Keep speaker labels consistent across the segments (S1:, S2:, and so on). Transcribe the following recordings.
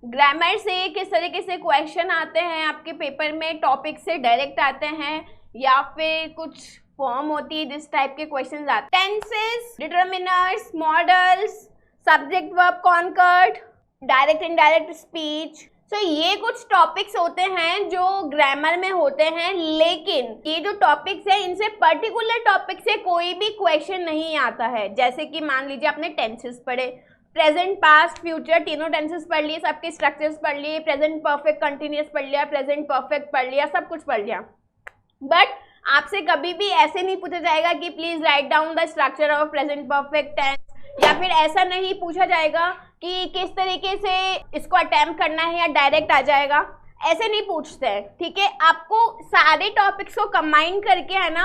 S1: Grammar से किस तरीके से क्वेश्चन आते हैं आपके पेपर में, टॉपिक से डायरेक्ट आते हैं या फिर कुछ फॉर्म होती है जिस टाइप के क्वेश्चन आते हैं। Tenses, determiners, modals, subject verb concord, direct indirect speech. So ये कुछ टॉपिक्स होते हैं जो ग्रामर में होते हैं, लेकिन ये जो टॉपिक्स है इनसे पर्टिकुलर टॉपिक से कोई भी क्वेश्चन नहीं आता है। जैसे कि मान लीजिए आपने टेंसेस पढ़े, प्रेजेंट, पास्ट, फ्यूचर, तीनों टेंसेस पढ़ लिए, सबके स्ट्रक्चर्स पढ़ लिए, प्रेजेंट परफेक्ट कंटिन्यूअस पढ़ लिया, प्रेजेंट परफेक्ट पढ़ लिया, सब कुछ पढ़ लिया। बट आपसे कभी भी ऐसे नहीं पूछा जाएगा कि please write down the structure of present perfect tense, या फिर ऐसा नहीं पूछा जाएगा कि किस तरीके से इसको अटेम्प्ट करना है या डायरेक्ट आ जाएगा, ऐसे नहीं पूछते हैं। ठीक है, आपको सारे टॉपिक्स को कंबाइन करके है ना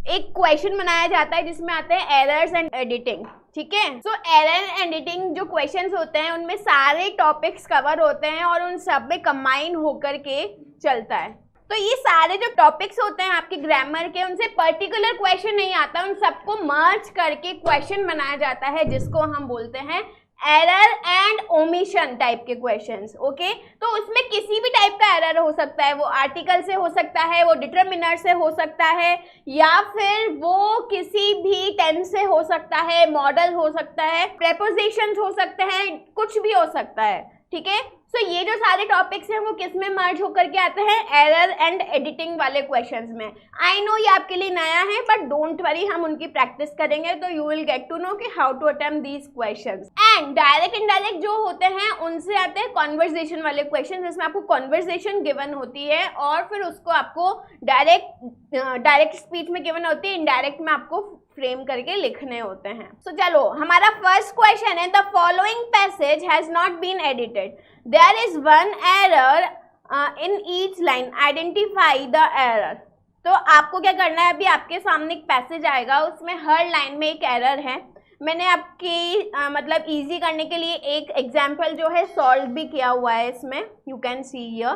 S1: एक क्वेश्चन बनाया जाता है जिसमें आते हैं एरर्स एंड एडिटिंग। ठीक है, सो एरर एंड एडिटिंग जो क्वेश्चंस होते हैं उनमें सारे टॉपिक्स कवर होते हैं और उन सब में कंबाइन होकर के चलता है। तो ये सारे जो टॉपिक्स होते हैं आपके ग्रामर के, उनसे पर्टिकुलर क्वेश्चन नहीं आता, उन सबको मर्ज करके क्वेश्चन बनाया जाता है जिसको हम बोलते हैं एरर एंड ओमिशन टाइप के क्वेश्चंस। ओके, तो उसमें किसी भी टाइप का एरर हो सकता है, वो आर्टिकल से हो सकता है, वो डिटरमिनर से हो सकता है, या फिर वो किसी भी टेंस से हो सकता है, मॉडल हो सकता है, प्रेपोजिशंस हो सकते हैं, कुछ भी हो सकता है। ठीक है, सो ये जो सारे टॉपिक्स हैं वो किस में मर्ज होकर के आते हैं, एरर एंड एडिटिंग वाले क्वेश्चंस में। आई नो ये आपके लिए नया है, बट डोंट वरी, हम उनकी प्रैक्टिस करेंगे तो you will get to know कि how to attempt these questions. And direct indirect जो होते हैं उनसे आते हैं कॉन्वर्सेशन वाले क्वेश्चन, जिसमें आपको कॉन्वर्सेशन गिवन होती है और फिर उसको आपको डायरेक्ट स्पीच में गिवन होती है, इनडायरेक्ट में आपको फ्रेम करके लिखने होते हैं। सो चलो, हमारा फर्स्ट क्वेश्चन है, the following passage has not been edited, there is one error in each line, identify the error. तो आपको क्या करना है, अभी आपके सामने एक पैसेज आएगा, उसमें हर लाइन में एक एरर है। मैंने आपकी मतलब इजी करने के लिए एक एग्जाम्पल जो है सॉल्व भी किया हुआ है इसमें, यू कैन सी हियर।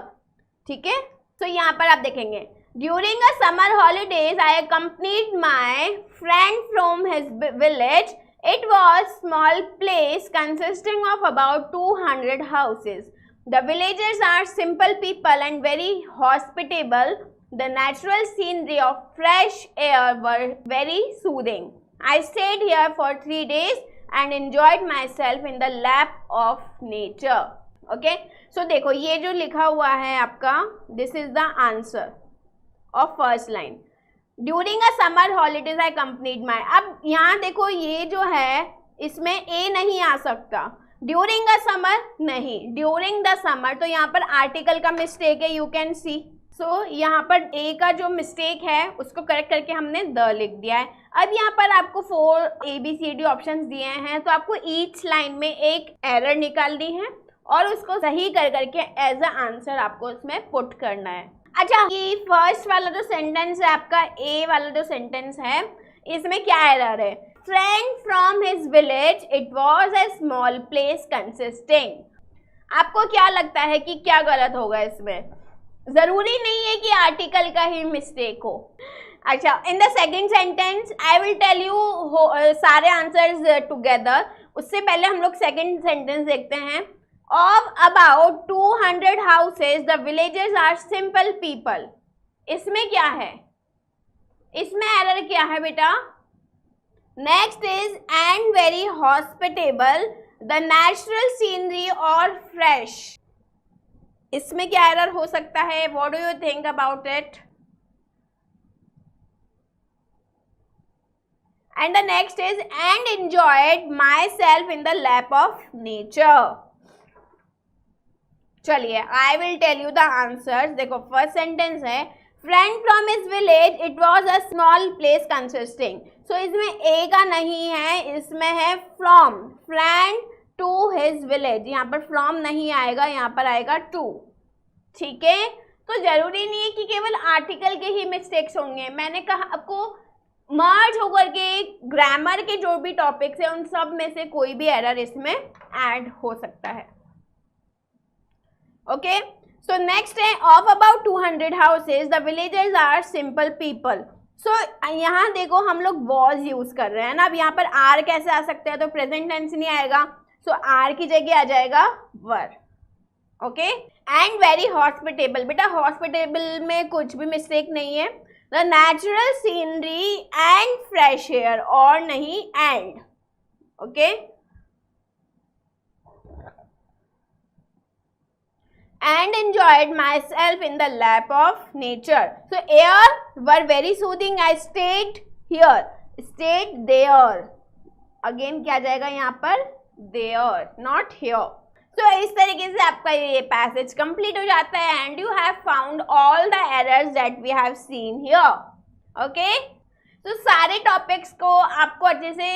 S1: ठीक है, तो यहाँ पर आप देखेंगे, during a summer holidays I accompanied my friend from his village. It was small place consisting of about 200 houses. The villagers are simple people and very hospitable. The natural scenery of fresh air were very soothing. I stayed here for 3 days and enjoyed myself in the lap of nature. Okay, so देखो ये जो लिखा हुआ है आपका, this is the answer of first line. During a summer holidays I accompanied my. अब यहाँ देखो ये जो है इसमें a नहीं आ सकता, ड्यूरिंग अ समर नहीं, ड्यूरिंग द समर, तो यहाँ पर आर्टिकल का मिस्टेक है, यू कैन सी। सो यहाँ पर a का जो मिस्टेक है उसको करेक्ट करके हमने द लिख दिया है। अब यहाँ पर आपको 4 ABCD ऑप्शंस दिए हैं, तो आपको ईच लाइन में एक एरर निकालनी है और उसको सही कर करके एज अ आंसर आपको उसमें पुट करना है। अच्छा, ये फर्स्ट वाला जो सेंटेंस है आपका, ए वाला जो सेंटेंस है, इसमें क्या एरर है, friend from his village, it was a small place consisting. आपको क्या लगता है कि क्या गलत होगा इसमें? जरूरी नहीं है कि आर्टिकल का ही मिस्टेक हो। अच्छा, in the second sentence I will tell you सारे आंसर्स टुगेदर। उससे पहले हम लोग सेकेंड सेंटेंस देखते हैं। Of about 200 houses, the villagers are simple people. इसमें क्या है, इसमें एरर क्या है बेटा? Next is and very hospitable, the natural scenery or fresh. इसमें क्या एरर हो सकता है? What do you think about it? And the next is and enjoyed myself in the lap of nature. चलिए, I will tell you the answers. देखो, first sentence है friend from his village, it was a small place consisting. So इसमें A का नहीं है, इसमें है from, friend to his village. यहाँ पर फ्रॉम नहीं आएगा, यहाँ पर आएगा टू। ठीक है, तो जरूरी नहीं है कि केवल आर्टिकल के ही मिस्टेक्स होंगे। मैंने कहा आपको मर्ज होकर के ग्रामर के जो भी टॉपिक्स है उन सब में से कोई भी एरर इसमें ऐड हो सकता है। ओके, सो नेक्स्ट है of about 200 houses, the villagers are simple people. So यहाँ देखो हम लोग वॉज यूज कर रहे हैं ना। अब यहाँ पर आर कैसे आ सकता है, तो प्रेजेंट टेंस नहीं आएगा, सो आर की जगह आ जाएगा वर। ओके, एंड वेरी हॉस्पिटेबल, बेटा हॉस्पिटेबल में कुछ भी मिस्टेक नहीं है, the natural scenery and fresh air, और नहीं and, okay, and enjoyed myself in the lap of nature. So air were very soothing. I stayed here, stayed there. Again क्या जाएगा यहाँ पर, there, not here. So इस तरीके से आपका ये passage complete हो जाता है, and you have found all the errors that we have seen here. Okay? तो सारे टॉपिक्स को आपको अच्छे से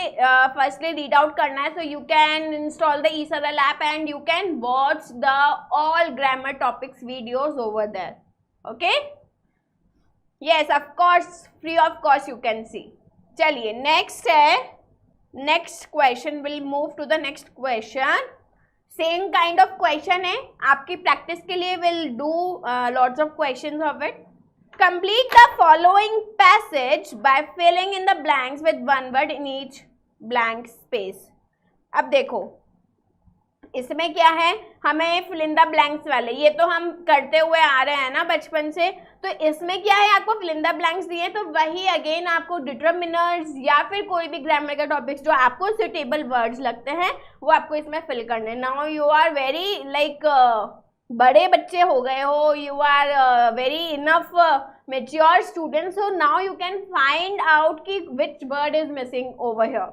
S1: फर्स्टली रीड आउट करना है, so you can install the eSaral app and you can watch the all grammar topics videos over there, okay, yes of course, free of cost you can see. चलिए next है, next question, will move to the next question. Same kind of question है, आपकी practice के लिए will do lots of questions of it. Complete the following passage by filling in the blanks with one word in each blank space. अब देखो इसमें क्या है, हमें fill in the blanks वाले ये तो हम करते हुए आ रहे हैं ना बचपन से, तो इसमें क्या है, आपको fill in the blanks दिए, तो वही अगेन आपको डिटर्मिनर्स या फिर कोई भी ग्रामर का टॉपिक्स जो आपको सुटेबल वर्ड्स लगते हैं वो आपको इसमें फिल करने. Now you are very like बड़े बच्चे हो गए हो, you are very enough mature student, so now you can find out कि which word is missing over here.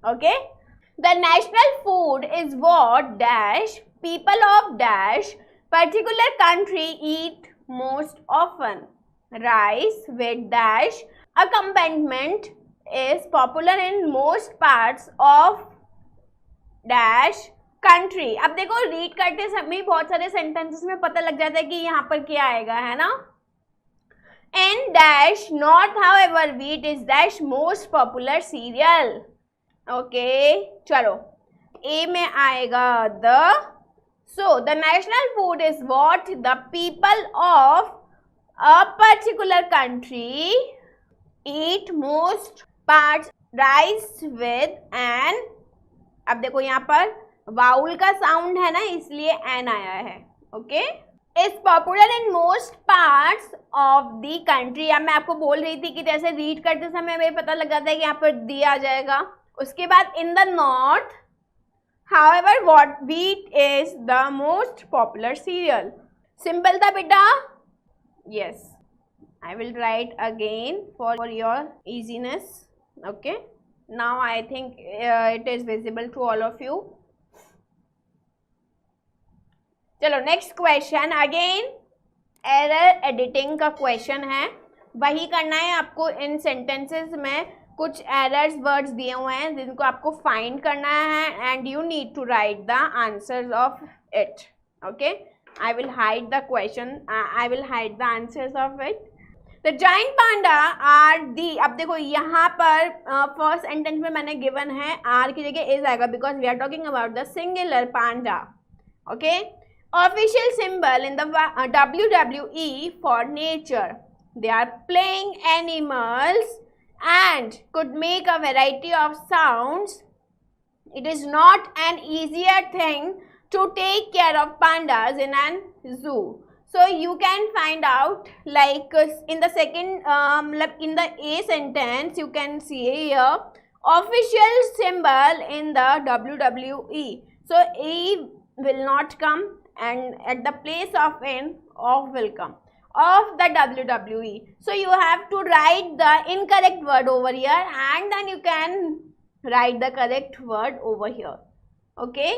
S1: Okay, the national food is what dash people of dash particular country eat most often, rice with dash accompaniment is popular in most parts of dash country. अब देखो read करते समय बहुत सारे sentences में पता लग जाता है कि यहाँ पर क्या आएगा, है ना. In dash not however wheat is dash most popular cereal. Okay चलो, ए में आएगा the. So the national food is what the people of a particular country eat most parts rice with an. अब देखो यहाँ पर vowel का sound है ना, इसलिए एन आया है. Okay, is popular in most parts of the country. अब मैं आपको बोल रही थी कि जैसे रीड करते समय हमें पता लग जाता है कि यहाँ पर दिया आ जाएगा. उसके बाद in the north however what wheat is the most popular cereal. Simple था बेटा. Yes, I will write again for your easiness. Okay, now I think it is visible to all of you. चलो next question, again error editing का question है. वही करना है आपको. इन sentences में कुछ एरर्स वर्ड्स दिए हुए हैं जिनको आपको फाइंड करना है and you need to write the answers of it. Okay, I will hide the question, I will hide the answers of it. The giant panda are the. अब देखो यहाँ पर फर्स्ट सेंटेंस में मैंने गिवन है are की जगह is आएगा because we are talking about the singular panda. Okay, official symbol in the WWE for nature. They are playing animals and could make a variety of sounds. It is not an easier thing to take care of pandas in an zoo. So you can find out like in the second in the A sentence you can see here official symbol in the WWE. So A will not come and at the place of N of will come of the WWE. So you have to write the incorrect word over here and then you can write the correct word over here. Okay,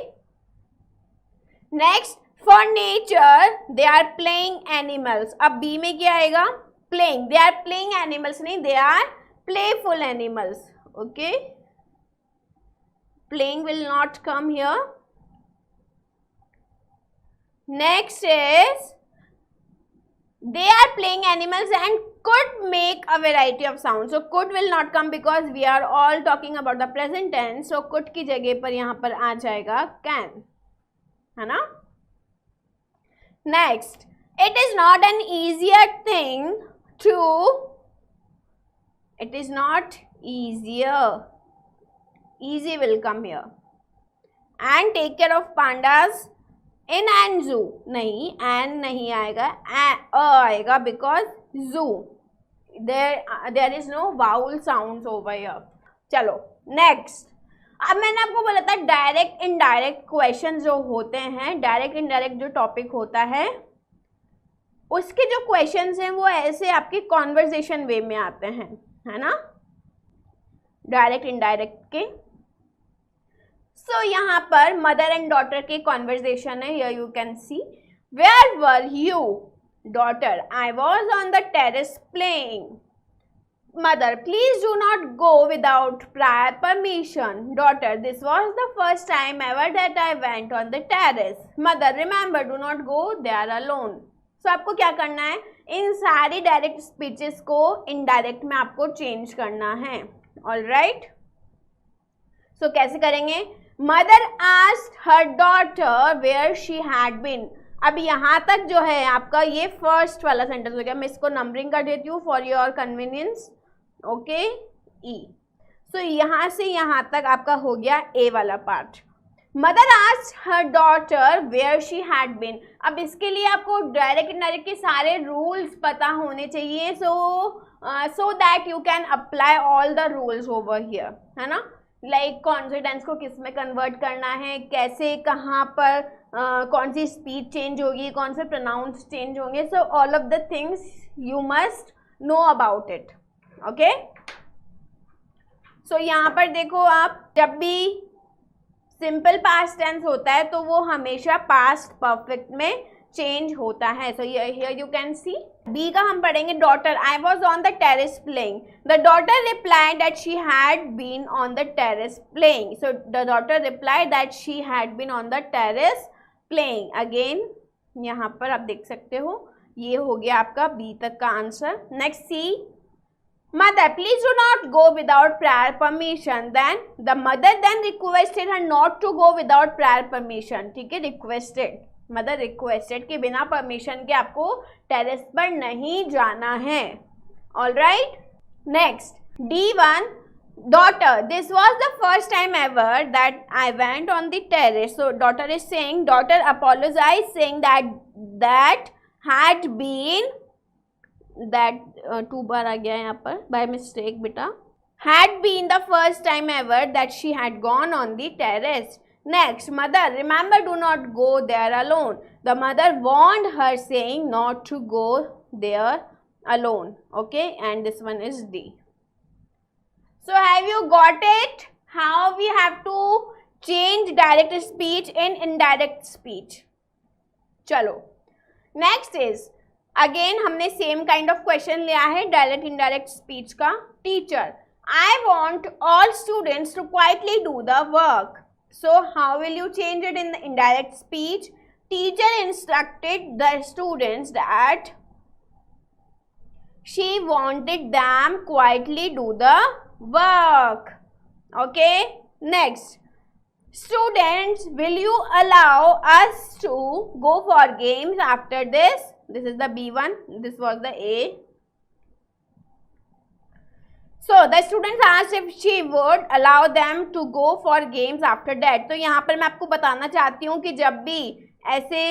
S1: next for nature they are playing animals. अब B में क्या आएगा, playing. They are playing animals नहीं, they are playful animals. Okay, playing will not come here. Next is they are playing animals and could make a variety of sounds. So could will not come because we are all talking about the present tense. So could की जगह पर यहाँ पर आ जाएगा can, है ना. Next, it is not an easier thing to. It is not easier. Easy will come here. And take care of pandas in and zoo नहीं, an नहीं आएगा, आएगा because zoo there is no vowel sounds over here. चलो next, अब मैंने आपको बोला था डायरेक्ट इनडायरेक्ट क्वेश्चन जो होते हैं, डायरेक्ट इनडायरेक्ट जो टॉपिक होता है उसके जो क्वेश्चंस हैं वो ऐसे आपके कॉन्वर्सेशन वे में आते हैं, है ना, डायरेक्ट इनडायरेक्ट के। सो यहाँ पर मदर एंड डॉटर के कॉन्वर्सेशन है, here you can see, where were you daughter, I was on the terrace playing, mother please do not go without prior permission, daughter this was the first time ever that I went on the terrace, mother remember do not go there alone। so आपको क्या करना है, इन सारी direct speeches को indirect में आपको change करना है। ऑलराइट, सो कैसे करेंगे, mother asked her daughter where she had been. अब यहाँ तक जो है आपका ये फर्स्ट वाला सेंटेंस हो गया, मैं इसको नंबरिंग कर देती हूँ फॉर योर कन्वीनियंस, ओके, ई। सो यहाँ से यहाँ तक आपका हो गया ए वाला part. Mother asked her daughter where she had been. अब इसके लिए आपको डायरेक्ट इनडायरेक्ट के सारे रूल्स पता होने चाहिए, so that you can apply all the rules over here, है ना, लाइक कौन से टेंस को किस में कन्वर्ट करना है, कैसे कहाँ पर कौन सी स्पीच चेंज होगी, कौन से प्रोनाउंस चेंज होंगे, so all of the things you must know about it, okay. So यहाँ पर देखो आप, जब भी सिंपल पास्ट टेंस होता है तो वो हमेशा पास्ट परफेक्ट में चेंज होता है। So here you can see, B का हम पढ़ेंगे daughter, I was on the terrace playing, the daughter replied that she had been on the terrace playing. So the daughter replied that she had been on the terrace playing. Again यहाँ पर आप देख सकते हो, ये हो गया आपका बी तक का answer. Next C, mother please do not go without prior permission, then the mother then requested her not to go without prior permission। ठीक है, requested, मदर रिक्वेस्टेड कि बिना परमिशन के आपको टेरेस पर नहीं जाना है। Alright, next D1, daughter this was the first time ever that I went on the terrace। so daughter is saying, daughter apologized saying that had been, that 2 बार आ गया यहाँ पर बाय मिस्टेक बेटा, had been the first time ever that she had gone on the terrace। next, mother remember do not go there alone, the mother warned her saying not to go there alone, okay, and this one is D। so have you got it, how we have to change direct speech in indirect speech। चलो next is, again हमने same kind of question लिया है direct indirect speech का। Teacher, I want all students to quietly do the work, so how will you change it in indirect speech. Teacher instructed the students that she wanted them quietly do the work, okay. Next, students will you allow us to go for games after this, this is the B1, this was the A। so the students asked if she would allow them to go for games after that। तो यहाँ पर मैं आपको बताना चाहती हूँ कि जब भी ऐसे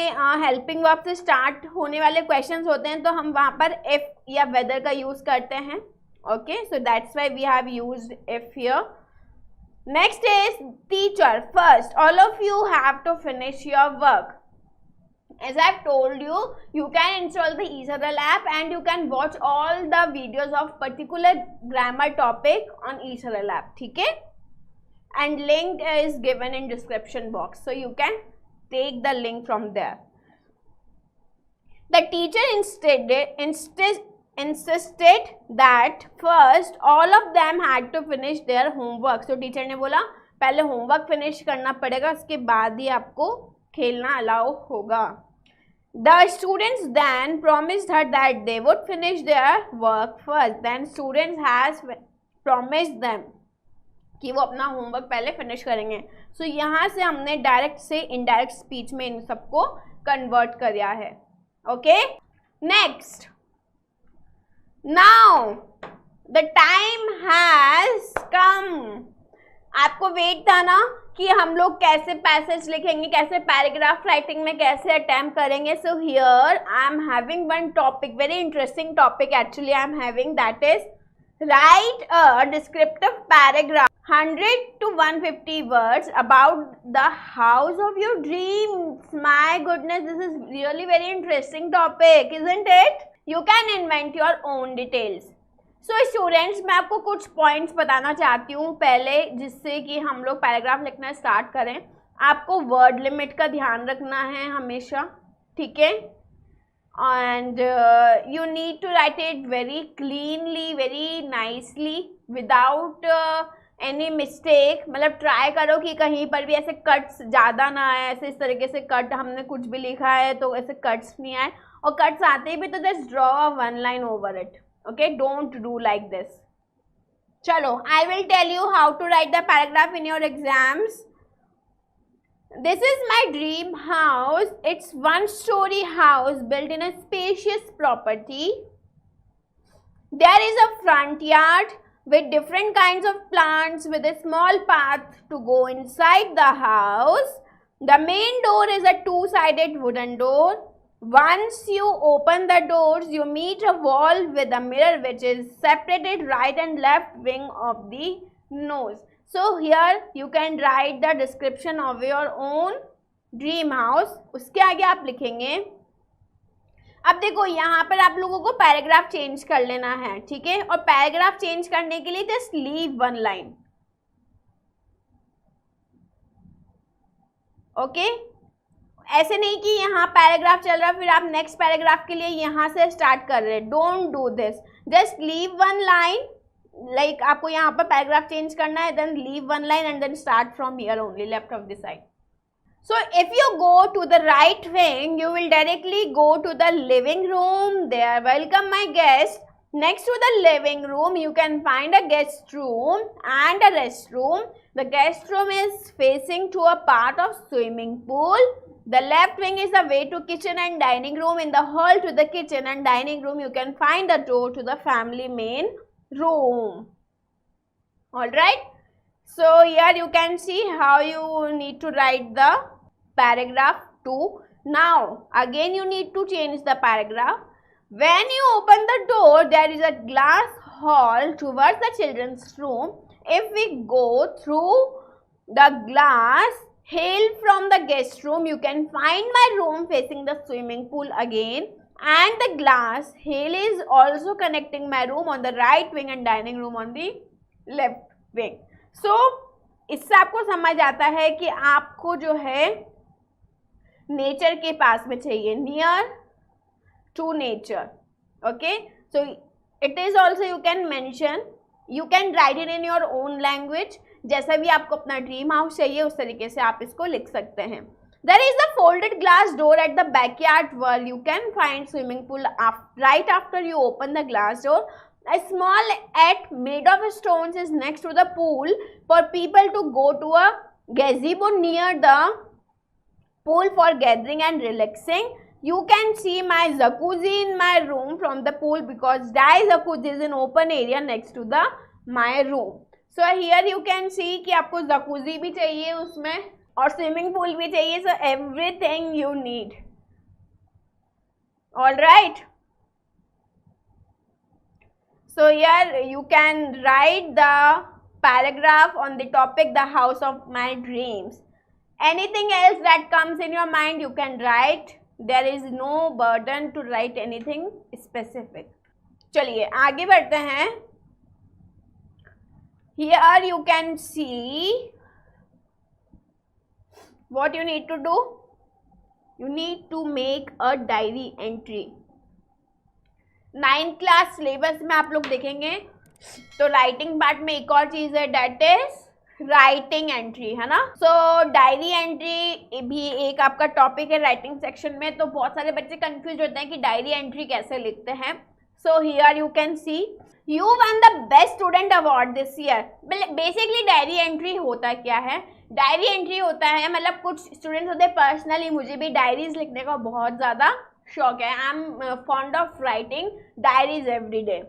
S1: हेल्पिंग वर्ब से स्टार्ट होने वाले क्वेश्चंस होते हैं तो हम वहाँ पर if या whether का यूज करते हैं, okay, so that's why we have used if here। Next is teacher, first all of you have to finish your work। as I've told you, you can install the eSurl app and you can watch all the videos of particular grammar topic on eSurl app, ठीक है, and link is given in description box, so you can take the link from there। the teacher insisted that first all of them had to finish their homework। so teacher ने बोला पहले homework finish करना पड़ेगा, उसके बाद ही आपको खेलना allow होगा। the students then promised her that they would finish their work first, then students has promised them कि वो अपना होमवर्क पहले फिनिश करेंगे। so यहाँ से हमने डायरेक्ट से इनडायरेक्ट स्पीच में इन सबको कन्वर्ट किया है, okay. Next, now the time has come। आपको वेट था ना कि हम लोग कैसे पैसेज लिखेंगे, कैसे पैराग्राफ राइटिंग में कैसे अटेम्प्ट करेंगे. So here I am having one topic, very interesting topic actually I am having, that is write a descriptive paragraph 100 to 150 words about the house of your dreams. My goodness, this is really very interesting topic, isn't it? You can invent your own details. So students, मैं आपको कुछ points बताना चाहती हूँ पहले, जिससे कि हम लोग पैराग्राफ लिखना स्टार्ट करें. आपको वर्ड लिमिट का ध्यान रखना है हमेशा, ठीक है? And you need to write it very cleanly, very nicely, without any mistake. मतलब ट्राई करो कि कहीं पर भी ऐसे कट्स ज़्यादा ना आए, ऐसे इस तरीके से कट हमने कुछ भी लिखा है तो ऐसे कट्स नहीं आए, और कट्स आते भी तो just draw a one line over it. Okay, don't do like this. चलो, I will tell you how to write the paragraph in your exams. This is my dream house. It's one-story house built in a spacious property. There is a front yard with different kinds of plants with a small path to go inside the house. The main door is a two-sided wooden door. Once you open the doors, you meet a wall with a mirror which is separated right and left wing of the nose. So here you can write the description of your own dream house. उसके आगे आप लिखेंगे. अब देखो यहाँ पर आप लोगों को पैराग्राफ चेंज कर लेना है, ठीक है? और पैराग्राफ चेंज करने के लिए just leave one line. Okay, ऐसे नहीं कि यहाँ पैराग्राफ चल रहा है फिर आप नेक्स्ट पैराग्राफ के लिए यहाँ से स्टार्ट कर रहे हैं. Don't do this. Just leave one line. Like आपको यहाँ पर पैराग्राफ चेंज करना है, then leave one line and then start from here only, left of the side. So if you go to the right wing, you will directly go to the living room. There, welcome my guest. Next to the living room, you can find a guest room and a restroom. The guest room is facing to a part of swimming pool. The left wing is the way to kitchen and dining room. In the hall to the kitchen and dining room, you can find the door to the family main room. All right, so here you can see how you need to write the paragraph 2. Now again you need to change the paragraph. When you open the door, there is a glass hall towards the children's room. If we go through the glass hail from the guest room, you can find my room facing the swimming pool again. And the glass hail is also connecting my room on the right wing and dining room on the left wing. So इससे आपको समझ आता है कि आपको जो है nature के पास में चाहिए, near to nature. Okay, so it is also you can mention, you can write it in your own language. जैसा भी आपको अपना ड्रीम हाउस चाहिए उस तरीके से आप इसको लिख सकते हैं. There is a folded glass door at the backyard wall. You can find swimming pool right after you open the glass door. A small hut made of stones is next to the pool for people to go to a gazebo near the pool for gathering and relaxing. You can see my jacuzzi in my room from the pool because that jacuzzi is an open area next to the my room. So here you can see कि आपको jacuzzi भी चाहिए उसमें और swimming pool भी चाहिए. So everything you need. All right, so here you can write the paragraph on the topic the house of my dreams. Anything else that comes in your mind you can write. There is no burden to write anything specific. चलिए आगे बढ़ते हैं. Here you can see what you need to do. You need to make a diary entry. 9th class syllabus में आप लोग देखेंगे तो writing part में एक और चीज है, डेट इज राइटिंग एंट्री, है ना. सो डायरी एंट्री भी एक आपका टॉपिक है राइटिंग सेक्शन में. तो बहुत सारे बच्चे कंफ्यूज होते हैं कि डायरी एंट्री कैसे लिखते हैं. सो here you can C you one the best student award this year. Basically diary entry होता क्या है? डायरी एंट्री होता है, मतलब कुछ स्टूडेंट्स होते हैं, पर्सनली मुझे भी डायरीज लिखने का बहुत ज़्यादा शौक है. I am fond of writing diaries every day.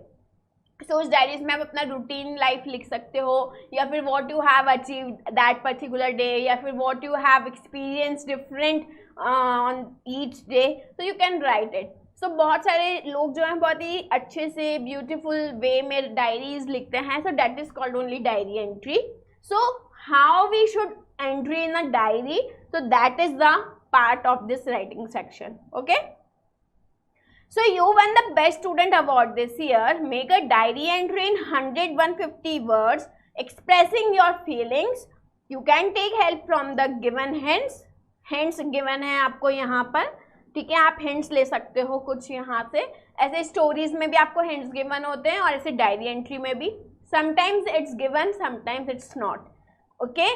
S1: So उस डायरीज में आप अपना रूटीन लाइफ लिख सकते हो, या फिर what you have achieved that particular day, या फिर what you have experience different on each day, तो यू कैन राइट इट. सो बहुत सारे लोग जो हैं बहुत ही अच्छे से ब्यूटीफुल वे में डायरीज लिखते हैं. So that is called only diary entry. So how we should entry in a diary, so that is the part of this writing section. Okay, so you won the best student award this year. Make a diary entry in 100-150 words expressing your feelings. You can take help from the given hints. Hints given है आपको यहाँ पर, ठीक है, आप hints ले सकते हो कुछ यहाँ से. ऐसे स्टोरीज में भी आपको hints given होते हैं और ऐसे डायरी एंट्री में भी. Sometimes it's given, sometimes it's not. Okay,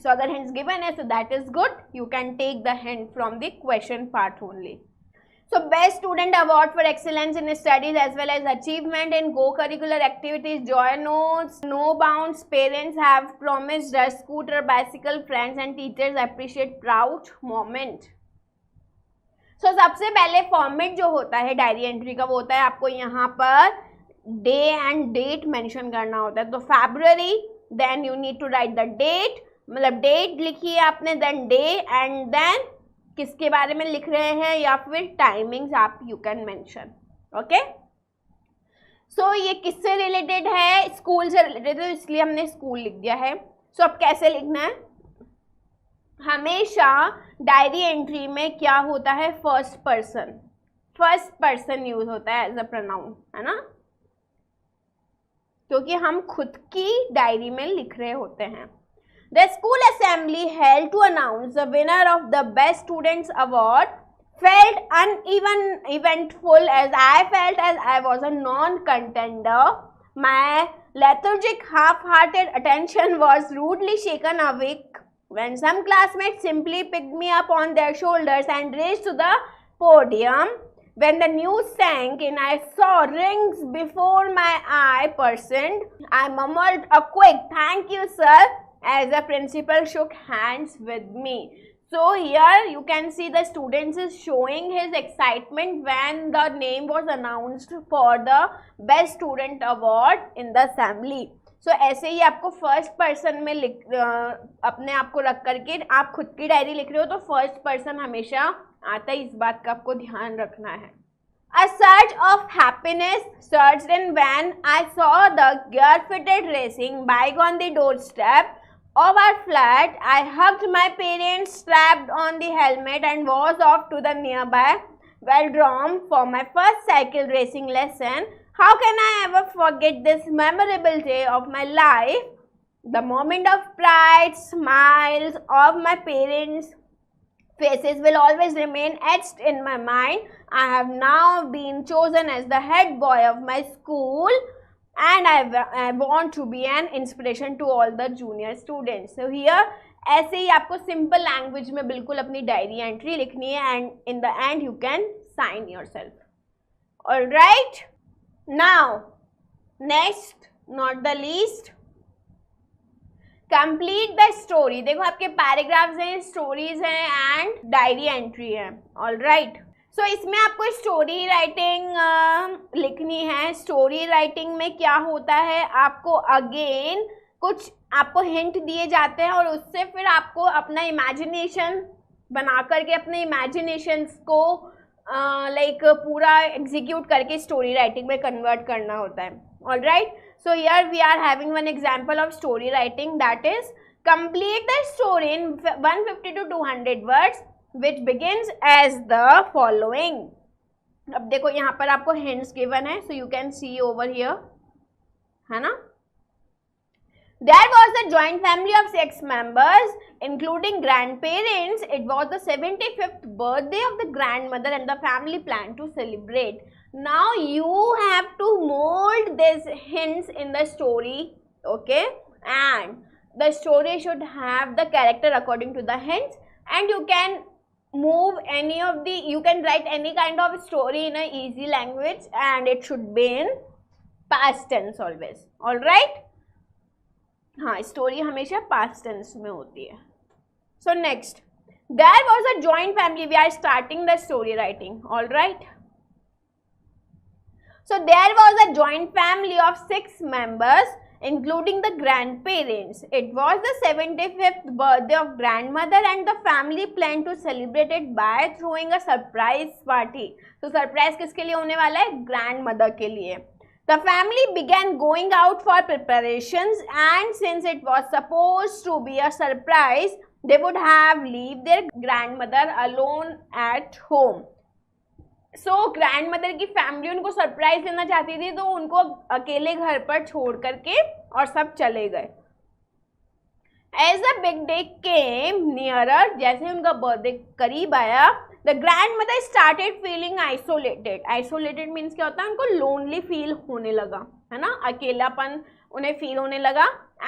S1: so अगर hints given है, so that is good. You can take the hint from the question part only. So best student award for excellence in studies as well as achievement in co-curricular activities, joy notes, no bounds. Parents have promised a scooter, bicycle, friends and teachers appreciate proud moment. So सबसे पहले format जो होता है diary entry का वो होता है आपको यहाँ per day and date mention करना होता है. तो February, then you need to write the date, मतलब डेट लिखिए आपने, देन डे एंड देन किसके बारे में लिख रहे हैं या फिर टाइमिंग्स आप यू कैन मेंशन. ओके, सो ये किससे रिलेटेड है, स्कूल से रिलेटेड है, इसलिए हमने स्कूल लिख दिया है. सो अब कैसे लिखना है, हमेशा डायरी एंट्री में क्या होता है, फर्स्ट पर्सन यूज होता है एज अ प्रोनाउन, है ना, क्योंकि हम खुद की डायरी में लिख रहे होते हैं. The school assembly held to announce the winner of the Best Students Award felt uneventful as I felt as I was a non-contender. My lethargic, half-hearted attention was rudely shaken awake when some classmates simply picked me up on their shoulders and raised to the podium. When the news sank in, I saw rings before my eye personed. I murmured a quick "Thank you, sir," as the principal shook hands with me. So here you can see the students is showing his excitement when the name was announced for the best student award in the assembly. So ऐसे ही आपको first person में अपने आप को रख करके आप खुद की डायरी लिख रहे हो तो फर्स्ट पर्सन हमेशा आता है, इस बात का आपको ध्यान रखना है. A surge of happiness surged in when I saw the gear-fitted racing bike on the doorstep of our flat. I hugged my parents, strapped on the helmet and was off to the nearby velodrome for my first cycle racing lesson. How can I ever forget this memorable day of my life? The moment of pride, smiles of my parents' faces will always remain etched in my mind. I have now been chosen as the head boy of my school and I want to be an inspiration to all the junior students. So here ऐसे ही आपको simple language में बिल्कुल अपनी diary entry लिखनी है and in the end you can sign yourself. Alright, now next not the least, complete the story. देखो आपके paragraphs हैं, स्टोरीज हैं एंड डायरी एंट्री है. ऑलराइट, सो इसमें आपको स्टोरी राइटिंग लिखनी है. स्टोरी राइटिंग में क्या होता है, आपको अगेन कुछ आपको हिंट दिए जाते हैं और उससे फिर आपको अपना इमेजिनेशन बना करके अपने इमेजिनेशंस को पूरा एग्जीक्यूट करके स्टोरी राइटिंग में कन्वर्ट करना होता है. Alright, so here we are having one example of story writing, that is complete the story in 150 to 200 words which begins as the following. अब देखो यहाँ पर आपको hints given है, so you can see over here, है ना. There was a joint family of 6 members including grandparents. It was the 75th birthday of the grandmother and the family planned to celebrate. Now you have to mold these hints in the story, okay, and the story should have the character according to the hints, and you can move any of the, you can write any kind of story in a easy language and it should be in past tense always. All right, हाँ, story हमेशा past tense में होती है. So next, there was a joint family. We are starting the story writing. All right, So there was a joint family of 6 members, including the grandparents. It was the 75th birthday of grandmother and the family planned to celebrate it by throwing a surprise party. So surprise किसके लिए होने वाला है? grandmother के लिए. The family began going out for preparations, and since it was supposed to be a surprise, they would have leave their grandmother alone at home. So grandmother की family उनको surprise देना चाहती थी, तो उनको अकेले घर पर छोड़ करके और सब चले गए. As the big day came nearer, जैसे उनका बर्थडे करीब आया, the grandmother started feeling isolated. Isolated means क्या होता है? उनको lonely feel होने लगा, है ना, अकेलापन उन्हें फील होने लगा.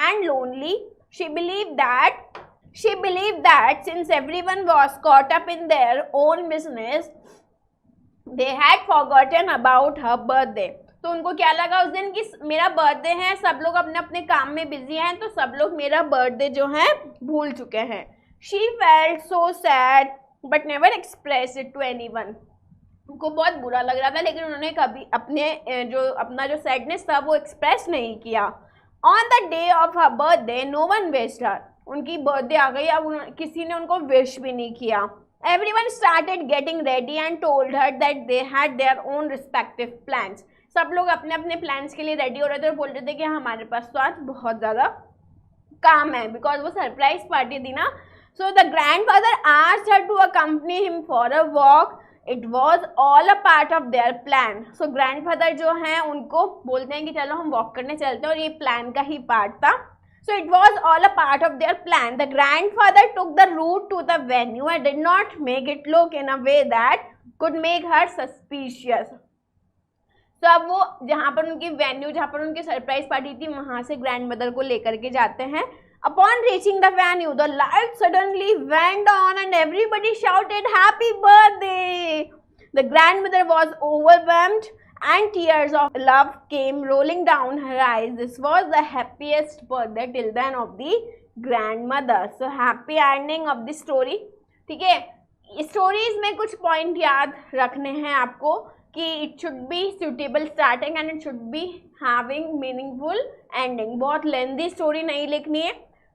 S1: And lonely, she believed that since everyone was caught up in their own business, they had forgotten about her birthday. तो उनको क्या लगा उस दिन कि मेरा बर्थडे है, सब लोग अपने अपने काम में बिजी हैं, तो सब लोग मेरा बर्थडे जो है भूल चुके हैं. She felt so sad but never expressed it to anyone. उनको बहुत बुरा लग रहा था, लेकिन उन्होंने कभी अपना जो सैडनेस था वो एक्सप्रेस नहीं किया. On the day of her birthday, no one wished her. उनकी बर्थडे आ गई, अब किसी ने उनको विश भी नहीं किया. Everyone started getting ready and told her that they had their own respective plans. सब लोग अपने अपने प्लान्स के लिए रेडी हो रहे थे और बोल रहे थे कि हमारे पास तो आज बहुत ज़्यादा काम है, बिकॉज वो सरप्राइज पार्टी थी ना. So the grandfather asked her to accompany him for a walk. It was all a part of their plan. So grandfather जो हैं उनको बोलते हैं कि चलो हम वॉक करने चलते हैं, और ये प्लान का ही पार्ट था. So it was all a part of their plan. The grandfather took the route to the venue and did not make it look in a way that could make her suspicious. So अब वो जहाँ पर उनकी venue, जहाँ पर उनकी surprise party थी, वहाँ से ग्रैंडमदर को लेकर के जाते हैं. Upon reaching the venue, the lights suddenly went on and everybody shouted happy birthday. The grandmother was overwhelmed and tears of love came rolling down her eyes. This was the happiest birthday till then of the grandmother. So happy ending of the story. ठीक है, stories में कुछ point याद रखने हैं आपको कि it should be suitable starting and it should be having meaningful ending. बहुत लेंथी स्टोरी नहीं लिखनी है,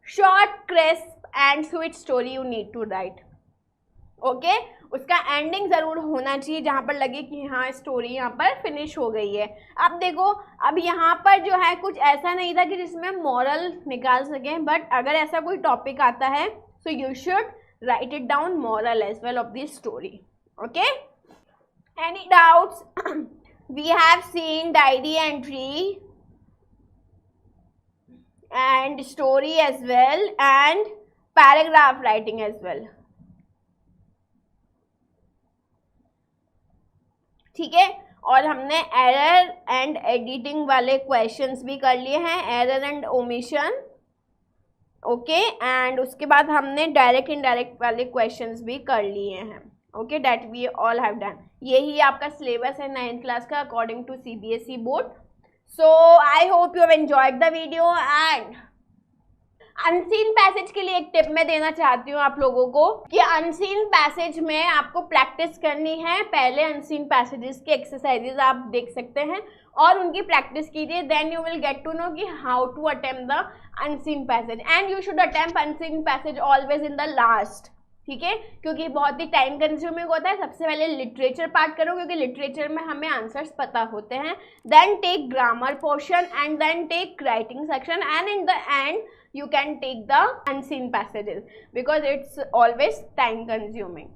S1: short crisp and sweet story you need to write. Okay, उसका एंडिंग ज़रूर होना चाहिए जहाँ पर लगे कि हाँ स्टोरी यहाँ पर फिनिश हो गई है. अब देखो, अब यहाँ पर जो है कुछ ऐसा नहीं था कि जिसमें मॉरल निकाल सकें, बट अगर ऐसा कोई टॉपिक आता है so you should write it down moral as well of this story. Okay, any doubts? We have seen diary entry and story as well and paragraph writing as well. ठीक है, और हमने error and editing वाले questions भी कर लिए हैं, error and omission. Okay, and उसके बाद हमने डायरेक्ट इनडायरेक्ट वाले क्वेश्चंस भी कर लिए हैं. Okay, that we all have done. यही आपका सिलेबस है 9th क्लास का according to CBSE board. So I hope you have enjoyed the video and unseen passage के लिए एक टिप मैं देना चाहती हूँ आप लोगों को कि अनसीन पैसेज में आपको प्रैक्टिस करनी है. पहले अनसीन पैसेजेस के एक्सरसाइजेस आप देख सकते हैं और उनकी प्रैक्टिस कीजिए. Then you will get to know कि how to attempt the unseen passage and you should attempt unseen passage always in the last. ठीक है, क्योंकि बहुत ही टाइम कंज्यूमिंग होता है. सबसे पहले लिटरेचर पार्ट करो, क्योंकि लिटरेचर में हमें आंसर्स पता होते हैं. Then take grammar portion and then take writing section and in the end you can take the unseen passages because it's always time consuming.